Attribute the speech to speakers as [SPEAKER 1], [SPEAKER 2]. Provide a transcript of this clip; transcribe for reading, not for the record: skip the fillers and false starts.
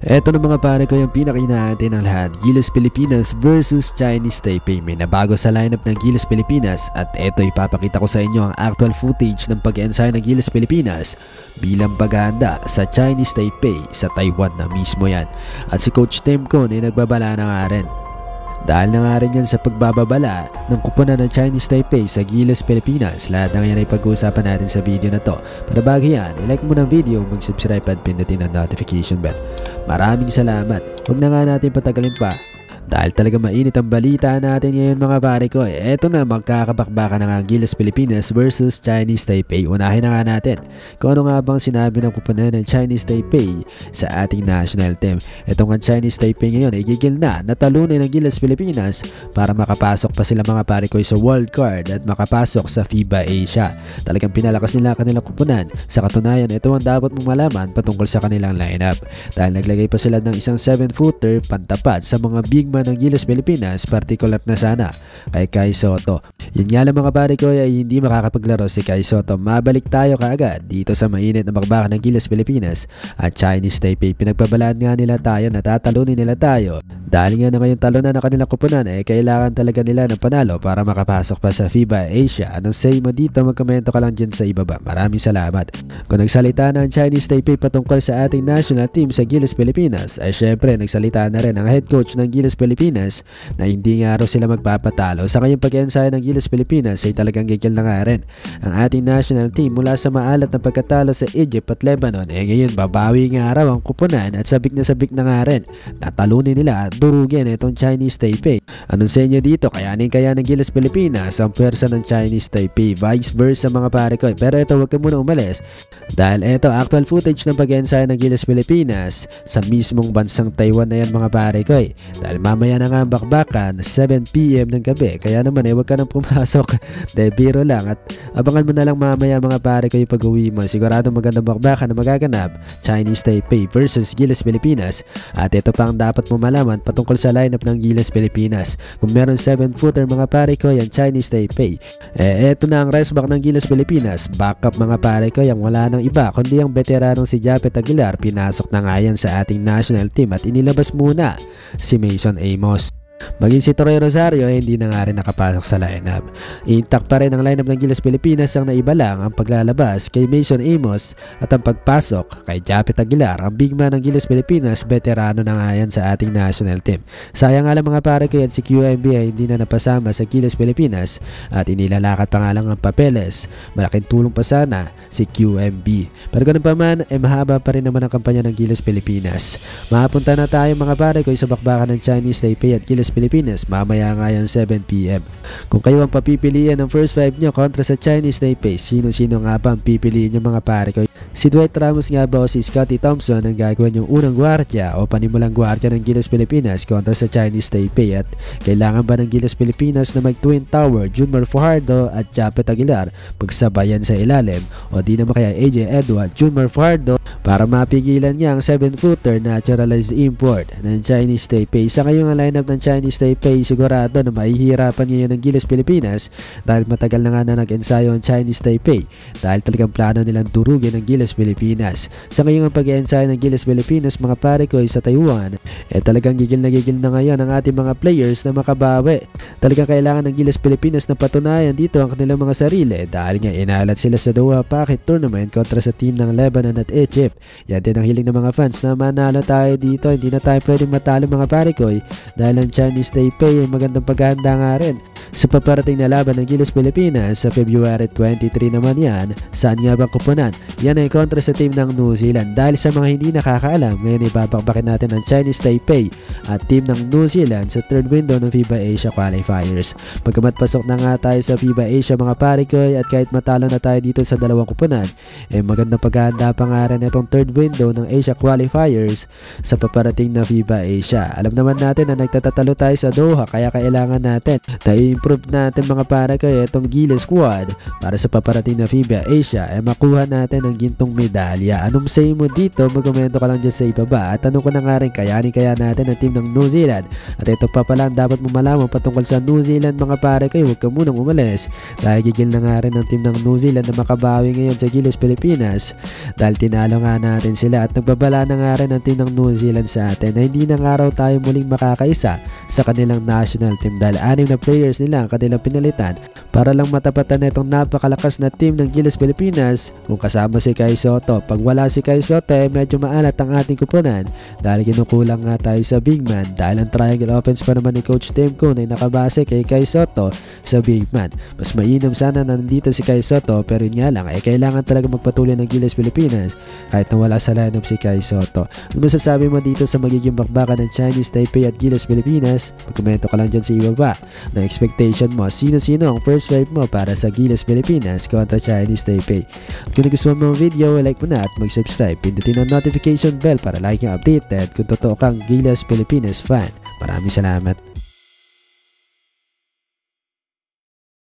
[SPEAKER 1] Eto na mga pare ko yung pinakinahantin ng lahat, Gilas Pilipinas versus Chinese Taipei. May nabago sa lineup ng Gilas Pilipinas at eto ipapakita ko sa inyo ang actual footage ng pag-ensayo ng Gilas Pilipinas bilang paghahanda sa Chinese Taipei sa Taiwan na mismo yan. At si Coach Tim Con ay nagbabala na nga rin. Dahil na nga rin yan sa pagbababala ng kuponan ng Chinese Taipei sa Gilas Pilipinas. Lahat ng yan ay pag-uusapan natin sa video na to. Pero bago yan, i-like mo ng video, mag-subscribe at pindutin ang notification bell. Maraming salamat. Huwag na nga natin patagalin pa dahil talaga mainit ang balita natin ngayon mga pare ko. Eto na, magkakabakbakan na nga ang Gilas Pilipinas versus Chinese Taipei. Unahin na nga natin kung ano nga bang sinabi ng kuponan ng Chinese Taipei sa ating national team. Eto nga Chinese Taipei ngayon ay gigil na natalunin ng Gilas Pilipinas para makapasok pa sila mga pare ko sa wild card at makapasok sa FIBA Asia. Talagang pinalakas nila kanilang kuponan. Sa katunayan, ito ang dapat mong malaman patungkol sa kanilang lineup. Dahil naglagay pa sila ng isang 7-footer pantapat sa mga big man ng Gilas Pilipinas, partikular na sana kay Kai Sotto. Yun nga lang mga pare ko ay hindi makakapaglaro si Kai Sotto. Mabalik tayo kaagad dito sa mainit na bakbakan ng Gilas Pilipinas at Chinese Taipei. Pinagbabalaan nga nila tayo, natatalunin nila tayo. Dahil nga na ngayon talunan na kanilang kuponan kailangan talaga nila ng panalo para makapasok pa sa FIBA Asia. Anong say mo dito? Magkomento ka lang dyan sa ibaba. Maraming salamat. Kung nagsalita na ang Chinese Taipei patungkol sa ating national team sa Gilas Pilipinas ay syempre nagsalita na rin ang head coach ng Gilas Pilipinas na hindi nga raw sila magpapatalo. Sa kanyang pag-ensayo ng Gilas Pilipinas ay talagang gigil na nga rin ang ating national team mula sa maalat na pagkatalo sa Egypt at Lebanon. Ngayon babawi nga raw ang kuponan at sabik na nga rin. Natalunin nila at durugin itong Chinese Taipei. Anong sa inyo dito? Kayanin kaya ng Gilas Pilipinas ang pwersa ng Chinese Taipei? Vice versa mga pare ko. Pero ito, huwag ka muna umalis dahil ito actual footage ng pag-ensayo ng Gilas Pilipinas sa mismong bansang Taiwan na yan mga pare ko. Dahil mamaya na nga ang bakbakan 7 PM ng gabi. Kaya naman huwag ka nang pumasok. Dahil biro lang at abangan mo na lang mamaya mga pare ko yung pag-uwi mo. Sigurado magandang bakbakan na magaganap, Chinese Taipei versus Gilas Pilipinas. At ito pa ang dapat mo malaman patungkol sa lineup ng Gilas Pilipinas. Kung meron 7-footer mga pare ko yung Chinese Taipei, eto na ang rest back ng Gilas Pilipinas. Backup mga pare ko yung wala nang iba kundi ang veteranong si Japet Aguilar. Pinasok na nga yan sa ating national team at inilabas muna si Mason Amos. Maging si Torre Rosario hindi na nga rin nakapasok sa lineup. Intact pa rin ang lineup ng Gilas Pilipinas, ang naiba lang ang paglalabas kay Mason Amos at ang pagpasok kay Japet Aguilar. Ang big man ng Gilas Pilipinas, veterano na nga yan sa ating national team. Sayang nga lang mga pare ko yan, si QMB ay hindi na napasama sa Gilas Pilipinas at inilalakad pa nga lang ang papeles. Malaking tulong pa sana si QMB. Pero ganun pa man, mahaba pa rin naman ang kampanya ng Gilas Pilipinas. Mapunta na tayo mga pare ko sa bakbakan ng Chinese Taipei at Gilas Pilipinas. Mamaya nga yan 7 PM. Kung kayo ang papipilian ng first 5 nyo kontra sa Chinese Taipei, sino-sino nga ba ang pipiliin nyo mga pare ko? Si Dwight Ramos nga ba o si Scotty Thompson ang gagawin yung unang gwardiya o panimulang gwardiya ng Gilas Pilipinas kontra sa Chinese Taipei? At kailangan ba ng Gilas Pilipinas na mag-twin tower, Junmar Fajardo at Japet Aguilar pagsabayan sa ilalim? O di naman kaya AJ Edward, Junmar Fajardo para mapigilan niya ang 7-footer naturalized import ng Chinese Taipei? Sa ngayong lineup ng Chinese Taipei, sigurado na mahihirapan ngayon ng Gilas Pilipinas dahil matagal na nga na nag-ensayo ang Chinese Taipei dahil talagang plano nilang durugin ang Gilas Pilipinas. Sa ngayong pag-ensayo ng Gilas Pilipinas mga pare ko sa Taiwan, talagang gigil na ngayon ang ating mga players na makabawi. Talagang kailangan ng Gilas Pilipinas na patunayan dito ang kanilang mga sarili dahil nga inalat sila sa Doha Packet Tournament kontra sa team ng Lebanon at Egypt. Yan din ang hiling ng mga fans na manalo tayo dito. Hindi na tayo pwedeng matalo mga pare ko dahil ang Chinese Taipei ay magandang paghahanda nga rin sa paparating na laban ng Gilas Pilipinas sa February 23 naman yan. Saan nga bang kuponan? Yan ay kontra sa team ng New Zealand. Dahil sa mga hindi nakakaalam, ngayon ibabakbakin natin ang Chinese Taipei at team ng New Zealand sa third window ng FIBA Asia Qualifiers. Pagkamat pasok na nga tayo sa FIBA Asia mga pare ko at kahit matalo na tayo dito sa dalawang kuponan, magandang paghahanda pa nga rin itong third window ng Asia Qualifiers sa paparating na FIBA Asia. Alam naman natin na nagtatatalo tayo sa Doha kaya kailangan natin na i-improve natin mga para kayo itong Gilas squad para sa paparating na FIBA Asia ay makuha natin ang gintong medalya. Anong say mo dito? Magkomento ka lang dyan sa ibaba. At tanong ko na nga rin, kaya natin ang team ng New Zealand. At ito pa pala ang dapat mo malaman patungkol sa New Zealand mga para kayo. Huwag ka munang umalis dahil gigil na nga rin ang team ng New Zealand na makabawi ngayon sa Gilas Pilipinas dahil tinalo nga natin sila at nagbabala na nga rin ang team ng New Zealand sa atin na hindi na nga raw tayo muling makakaisa sa kanilang national team dahil 6 na players nila ang kanilang pinalitan para lang matapatan na itong napakalakas na team ng Gilas Pilipinas kung kasama si Kai Sotto. Pag wala si Kai Sotto medyo maalat ang ating kupunan dahil kinukulang nga tayo sa big man dahil ang triangle offense pa naman ni Coach Tim Kuhn ay nakabase kay Kai Sotto sa big man. Mas mainam sana na nandito si Kai Sotto pero yun nga lang ay kailangan talaga magpatuloy ng Gilas Pilipinas kahit na wala sa lineup si Kai Sotto. Ano masasabi mo dito sa magiging bakbakan ng Chinese Taipei at Gilas Pilipinas? Magkomento ka lang dyan sa ibaba na expectation mo, sino-sino ang first 5 mo para sa Gilas Pilipinas kontra Chinese Taipei. At kung nagustuhan mo ang video, like mo na at mag-subscribe. Pindutin ang notification bell para like yung updated kung totoo kang Gilas Pilipinas fan. Maraming salamat.